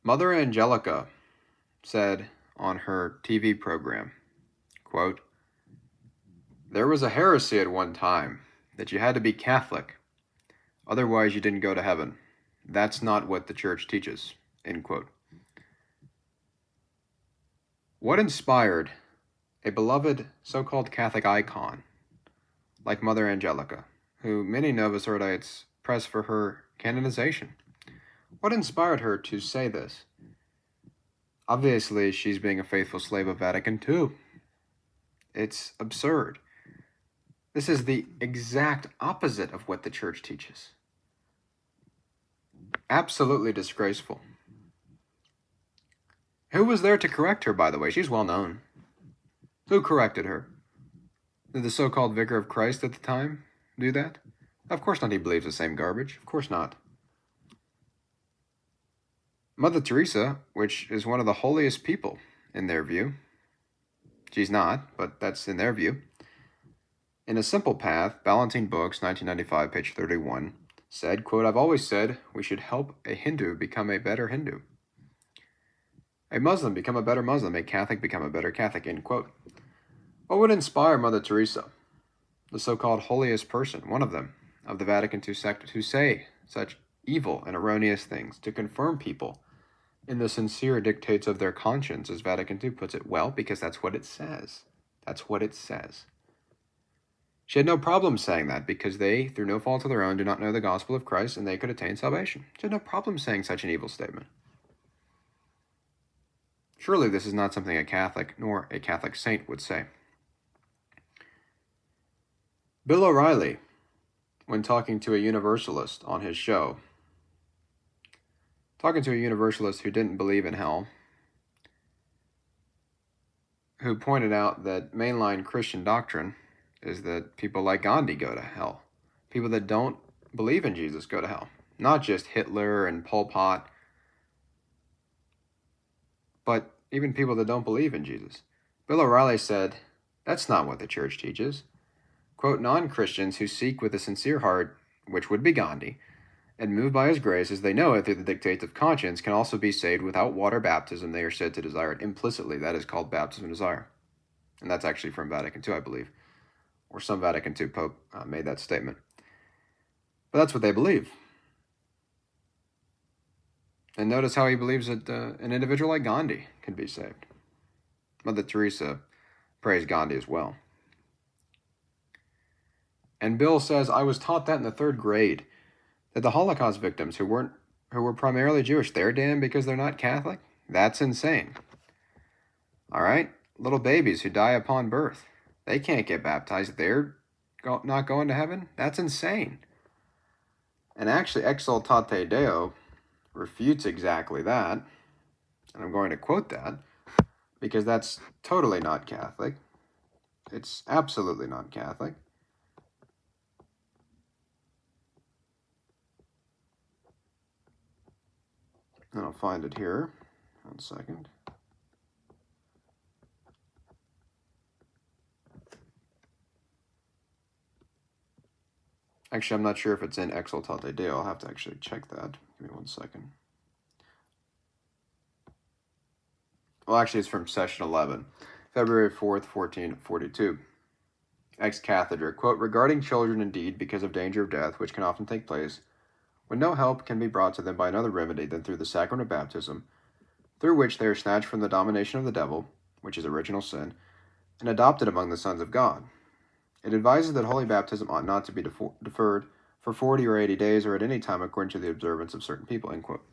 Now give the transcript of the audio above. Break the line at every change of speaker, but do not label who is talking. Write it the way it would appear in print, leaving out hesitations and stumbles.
Mother Angelica said on her TV program, quote, "There was a heresy at one time that you had to be Catholic, otherwise you didn't go to heaven. That's not what the church teaches," end quote. What inspired a beloved so-called Catholic icon like Mother Angelica, who many Novus Ordites press for her canonization? What inspired her to say this? Obviously, she's being a faithful slave of Vatican II. It's absurd. This is the exact opposite of what the church teaches. Absolutely disgraceful. Who was there to correct her, by the way? She's well known. Who corrected her? Did the so-called Vicar of Christ at the time do that? Of course not. He believes the same garbage. Of course not. Mother Teresa, which is one of the holiest people in their view, she's not, but that's in their view. In A Simple Path, Ballantine Books, 1995, page 31, said, quote, "I've always said we should help a Hindu become a better Hindu, a Muslim become a better Muslim, a Catholic become a better Catholic," end quote. What would inspire Mother Teresa, the so-called holiest person, one of them, of the Vatican II sect, to say such evil and erroneous things, to confirm people in the sincere dictates of their conscience, as Vatican II puts it? Well, because that's what it says. That's what it says. She had no problem saying that because they, through no fault of their own, do not know the gospel of Christ and they could attain salvation. She had no problem saying such an evil statement. Surely this is not something a Catholic nor a Catholic saint would say. Bill O'Reilly, when talking to a Universalist on his show, talking to a Universalist who didn't believe in hell, who pointed out that mainline Christian doctrine is that people like Gandhi go to hell. People that don't believe in Jesus go to hell. Not just Hitler and Pol Pot, but even people that don't believe in Jesus. Bill O'Reilly said, that's not what the church teaches. Quote, "Non-Christians who seek with a sincere heart, which would be Gandhi, and moved by his grace as they know it through the dictates of conscience, can also be saved without water baptism. They are said to desire it implicitly." That is called baptism of desire. And that's actually from Vatican II, I believe. Or some Vatican II Pope made that statement. But that's what they believe. And notice how he believes that an individual like Gandhi can be saved. Mother Teresa praised Gandhi as well. And Bill says, "I was taught that in the 3rd grade, that the Holocaust victims who were primarily Jewish, they're damned because they're not Catholic? That's insane. All right? Little babies who die upon birth, they can't get baptized. They're not going to heaven? That's insane." And actually, Exsultate Deo refutes exactly that. And I'm going to quote that because that's totally not Catholic. It's absolutely not Catholic. And I'll find it here. 1 second. Actually, I'm not sure if it's in Exsultate Deo. I'll have to actually check that. Give me 1 second. Well, actually, it's from session 11, February 4th, 1442. Ex cathedra, quote, "Regarding children, indeed, because of danger of death, which can often take place, when no help can be brought to them by another remedy than through the sacrament of baptism, through which they are snatched from the domination of the devil, which is original sin, and adopted among the sons of God, it advises that holy baptism ought not to be deferred for 40 or 80 days or at any time according to the observance of certain people," end quote.